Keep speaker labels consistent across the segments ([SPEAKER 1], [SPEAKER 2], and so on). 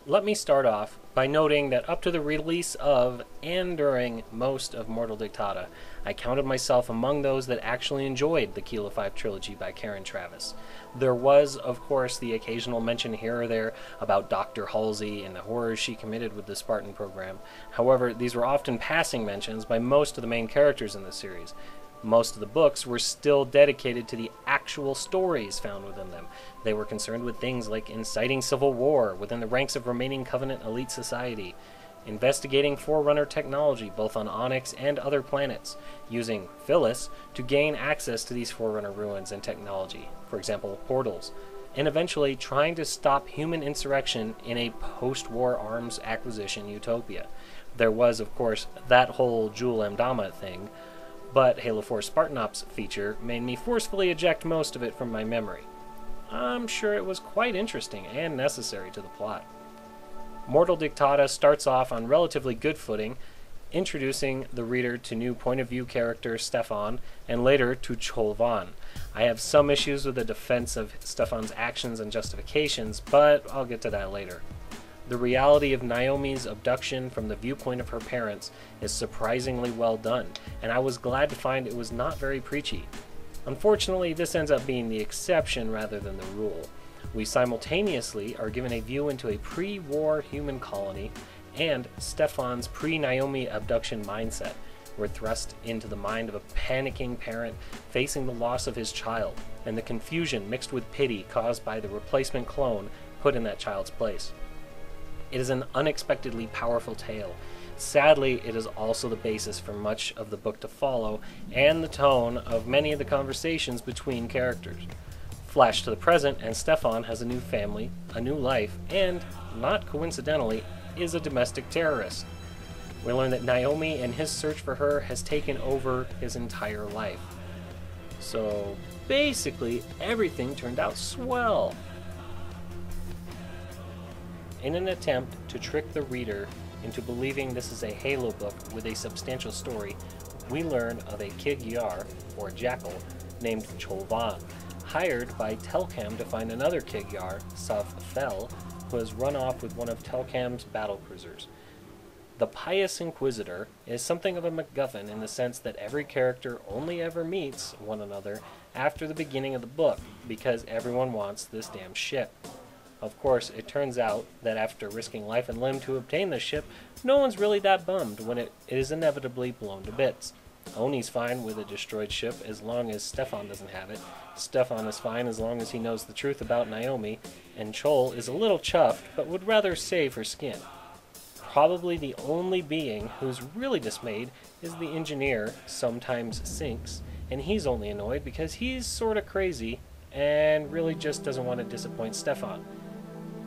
[SPEAKER 1] Let me start off by noting that up to the release of and during most of Mortal Dictata, I counted myself among those that actually enjoyed the Kilo 5 trilogy by Karen Traviss. There was, of course, the occasional mention here or there about Dr. Halsey and the horrors she committed with the Spartan program. However, these were often passing mentions by most of the main characters in the series. Most of the books were still dedicated to the actual stories found within them. They were concerned with things like inciting civil war within the ranks of remaining Covenant elite society, investigating Forerunner technology both on Onyx and other planets, using Phyllis to gain access to these Forerunner ruins and technology, for example, portals, and eventually trying to stop human insurrection in a post-war arms acquisition utopia. There was, of course, that whole Jul Amdama thing, but Halo 4 Spartan Ops feature made me forcefully eject most of it from my memory. I'm sure it was quite interesting and necessary to the plot. Mortal Dictata starts off on relatively good footing, introducing the reader to new point-of-view character Stefan, and later to Cholvan. I have some issues with the defense of Stefan's actions and justifications, but I'll get to that later. The reality of Naomi's abduction from the viewpoint of her parents is surprisingly well done, and I was glad to find it was not very preachy. Unfortunately, this ends up being the exception rather than the rule. We simultaneously are given a view into a pre-war human colony, and Stefan's pre-Naomi abduction mindset. We're thrust into the mind of a panicking parent facing the loss of his child, and the confusion mixed with pity caused by the replacement clone put in that child's place. It is an unexpectedly powerful tale. Sadly, it is also the basis for much of the book to follow, and the tone of many of the conversations between characters. Flash to the present, and Stefan has a new family, a new life, and, not coincidentally, is a domestic terrorist. We learn that Naomi and his search for her has taken over his entire life. So, basically, everything turned out swell. In an attempt to trick the reader into believing this is a Halo book with a substantial story, we learn of a Kig Yar, or Jackal, named Cholvan, hired by Telcam to find another Kig Yar, Sav Fel, who has run off with one of Telcam's battlecruisers. The Pious Inquisitor is something of a MacGuffin in the sense that every character only ever meets one another after the beginning of the book, because everyone wants this damn ship. Of course, it turns out that after risking life and limb to obtain the ship, no one's really that bummed when it is inevitably blown to bits. Oni's fine with a destroyed ship as long as Stefan doesn't have it. Stefan is fine as long as he knows the truth about Naomi, and Chol is a little chuffed but would rather save her skin. Probably the only being who's really dismayed is the engineer, sometimes Sinks, and he's only annoyed because he's sorta crazy and really just doesn't want to disappoint Stefan.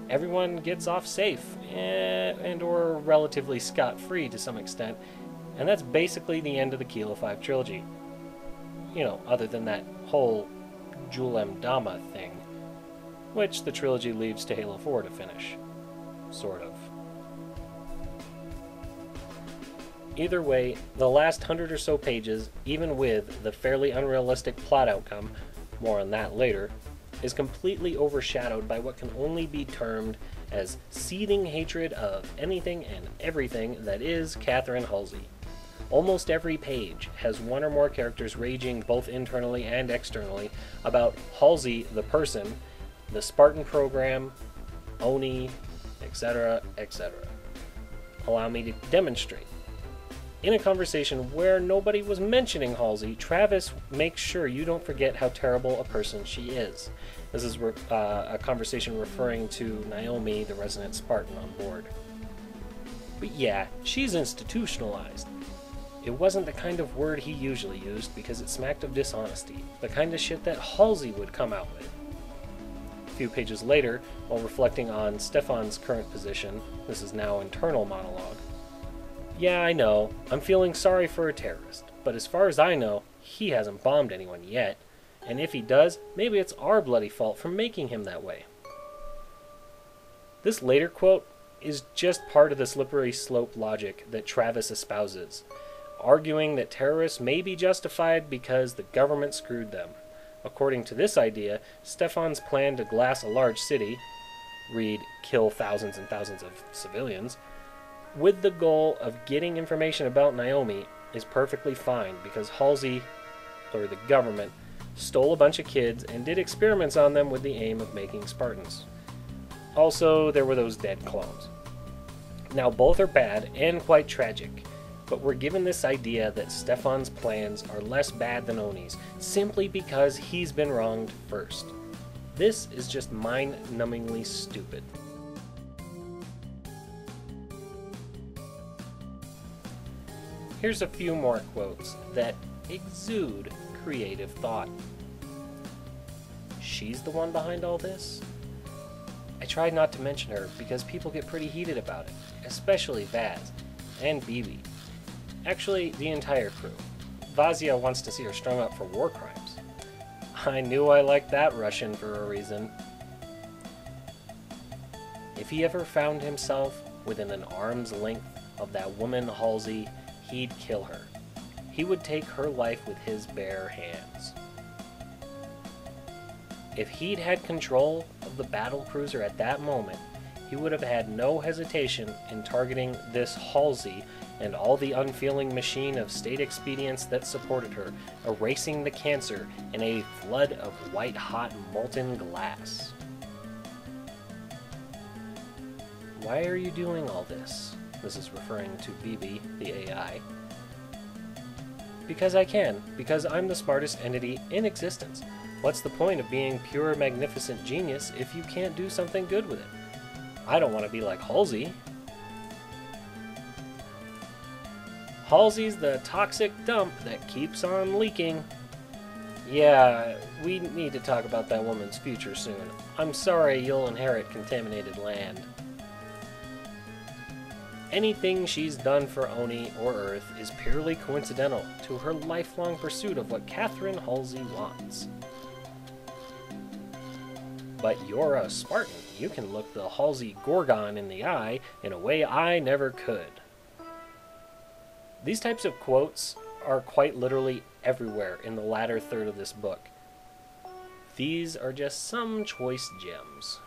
[SPEAKER 1] Everyone gets off safe, and or relatively scot-free to some extent, and that's basically the end of the Kilo 5 trilogy. You know, other than that whole Julem Dama thing, which the trilogy leaves to Halo 4 to finish. Sort of. Either way, the last 100 or so pages, even with the fairly unrealistic plot outcome, more on that later, is completely overshadowed by what can only be termed as seething hatred of anything and everything that is Catherine Halsey. Almost every page has one or more characters raging both internally and externally about Halsey the person, the Spartan program, Oni, etc., etc. Allow me to demonstrate. In a conversation where nobody was mentioning Halsey, Traviss makes sure you don't forget how terrible a person she is. This is a conversation referring to Naomi, the resident Spartan on board. But yeah, she's institutionalized. It wasn't the kind of word he usually used because it smacked of dishonesty, the kind of shit that Halsey would come out with. A few pages later, while reflecting on Stefan's current position, this is now internal monologue. Yeah, I know, I'm feeling sorry for a terrorist, but as far as I know, he hasn't bombed anyone yet, and if he does, maybe it's our bloody fault for making him that way. This later quote is just part of the slippery slope logic that Traviss espouses, arguing that terrorists may be justified because the government screwed them. According to this idea, Stefan's plan to glass a large city, read kill thousands and thousands of civilians, with the goal of getting information about Naomi is perfectly fine because Halsey, or the government, stole a bunch of kids and did experiments on them with the aim of making Spartans. Also, there were those dead clones. Now, both are bad and quite tragic, but we're given this idea that Stefan's plans are less bad than Oni's simply because he's been wronged first. This is just mind-numbingly stupid. Here's a few more quotes that exude creative thought. She's the one behind all this? I tried not to mention her because people get pretty heated about it, especially Vaz and Bibi. Actually, the entire crew. Vazia wants to see her strung up for war crimes. I knew I liked that Russian for a reason. If he ever found himself within an arm's length of that woman Halsey, he'd kill her. He would take her life with his bare hands. If he'd had control of the battle cruiser at that moment, he would have had no hesitation in targeting this Halsey and all the unfeeling machine of state expedients that supported her, erasing the cancer in a flood of white-hot molten glass. Why are you doing all this? This is referring to Bibi, the AI. Because I can. Because I'm the smartest entity in existence. What's the point of being pure magnificent genius if you can't do something good with it? I don't want to be like Halsey. Halsey's the toxic dump that keeps on leaking. Yeah, we need to talk about that woman's future soon. I'm sorry you'll inherit contaminated land. Anything she's done for Oni or Earth is purely coincidental to her lifelong pursuit of what Catherine Halsey wants. But you're a Spartan. You can look the Halsey Gorgon in the eye in a way I never could. These types of quotes are quite literally everywhere in the latter third of this book. These are just some choice gems.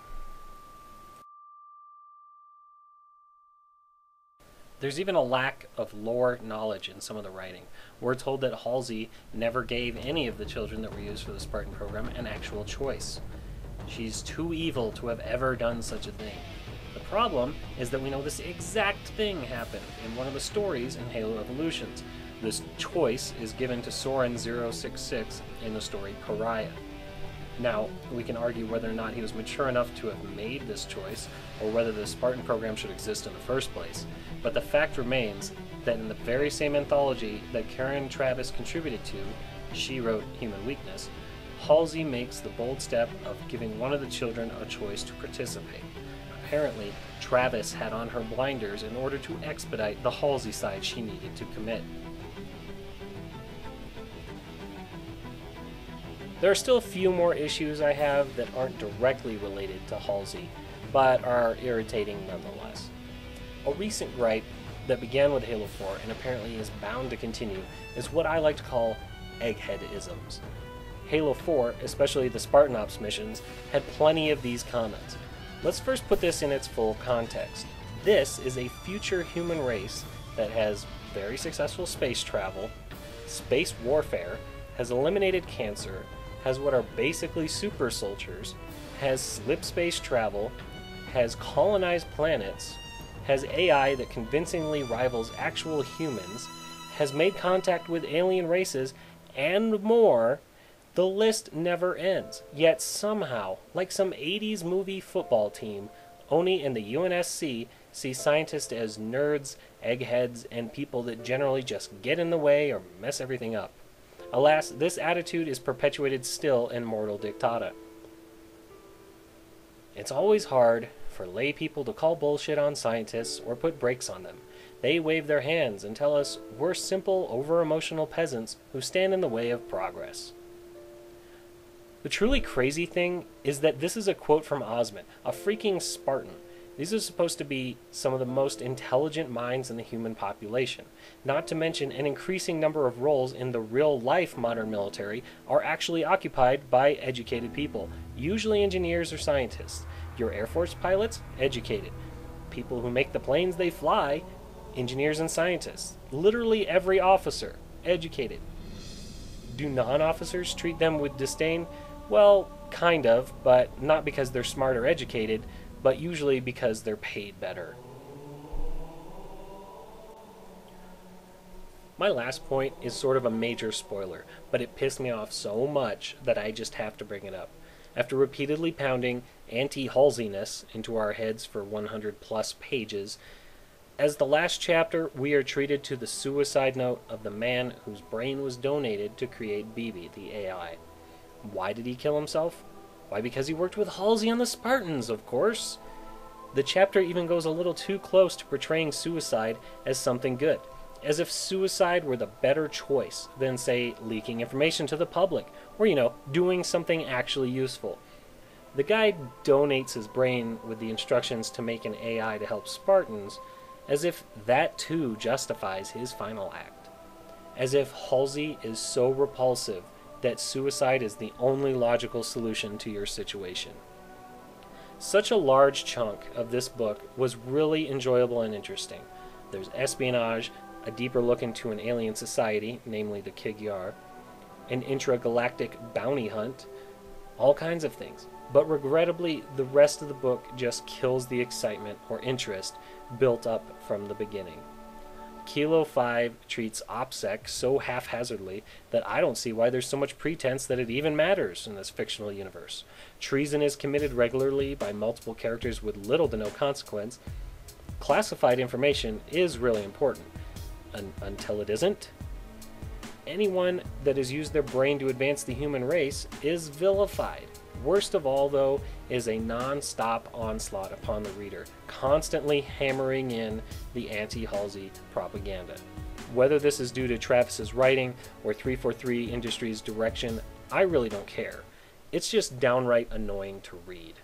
[SPEAKER 1] There's even a lack of lore knowledge in some of the writing. We're told that Halsey never gave any of the children that were used for the Spartan program an actual choice. She's too evil to have ever done such a thing. The problem is that we know this exact thing happened in one of the stories in Halo Evolutions. This choice is given to Soren 066 in the story Pariah. Now, we can argue whether or not he was mature enough to have made this choice, or whether the Spartan program should exist in the first place, but the fact remains that in the very same anthology that Karen Travis contributed to, she wrote Human Weakness, Halsey makes the bold step of giving one of the children a choice to participate. Apparently, Travis had on her blinders in order to expedite the Halsey side she needed to commit. There are still a few more issues I have that aren't directly related to Halsey, but are irritating nonetheless. A recent gripe that began with Halo 4 and apparently is bound to continue is what I like to call egghead-isms. Halo 4, especially the Spartan Ops missions, had plenty of these comments. Let's first put this in its full context. This is a future human race that has very successful space travel, space warfare, has eliminated cancer, has what are basically super soldiers, has slip space travel, has colonized planets, has AI that convincingly rivals actual humans, has made contact with alien races, and more. The list never ends. Yet somehow, like some 80s movie football team, Oni and the UNSC see scientists as nerds, eggheads, and people that generally just get in the way or mess everything up. Alas, this attitude is perpetuated still in mortal Dictata. It's always hard for lay people to call bullshit on scientists or put brakes on them. They wave their hands and tell us we're simple, over-emotional peasants who stand in the way of progress. The truly crazy thing is that this is a quote from Osmond, a freaking Spartan. These are supposed to be some of the most intelligent minds in the human population. Not to mention an increasing number of roles in the real-life modern military are actually occupied by educated people, usually engineers or scientists. Your Air Force pilots? Educated. People who make the planes they fly? Engineers and scientists. Literally every officer. Educated. Do non-officers treat them with disdain? Well, kind of, but not because they're smart or educated, but usually because they're paid better. My last point is sort of a major spoiler, but it pissed me off so much that I just have to bring it up. After repeatedly pounding anti-Halsiness into our heads for 100 plus pages, as the last chapter, we are treated to the suicide note of the man whose brain was donated to create BB, the AI. Why did he kill himself? Why, because he worked with Halsey on the Spartans, of course. The chapter even goes a little too close to portraying suicide as something good, as if suicide were the better choice than, say, leaking information to the public, or, doing something actually useful. The guy donates his brain with the instructions to make an AI to help Spartans, as if that too justifies his final act. As if Halsey is so repulsive that suicide is the only logical solution to your situation. Such a large chunk of this book was really enjoyable and interesting. There's espionage, a deeper look into an alien society, namely the Kig-Yar, an intragalactic bounty hunt, all kinds of things. But regrettably, the rest of the book just kills the excitement or interest built up from the beginning. Kilo 5 treats OPSEC so haphazardly that I don't see why there's so much pretense that it even matters in this fictional universe. Treason is committed regularly by multiple characters with little to no consequence. Classified information is really important, until it isn't. Anyone that has used their brain to advance the human race is vilified. Worst of all, though, is a non-stop onslaught upon the reader, constantly hammering in the anti-Halsey propaganda. Whether this is due to Travis's writing or 343 Industries' direction, I really don't care. It's just downright annoying to read.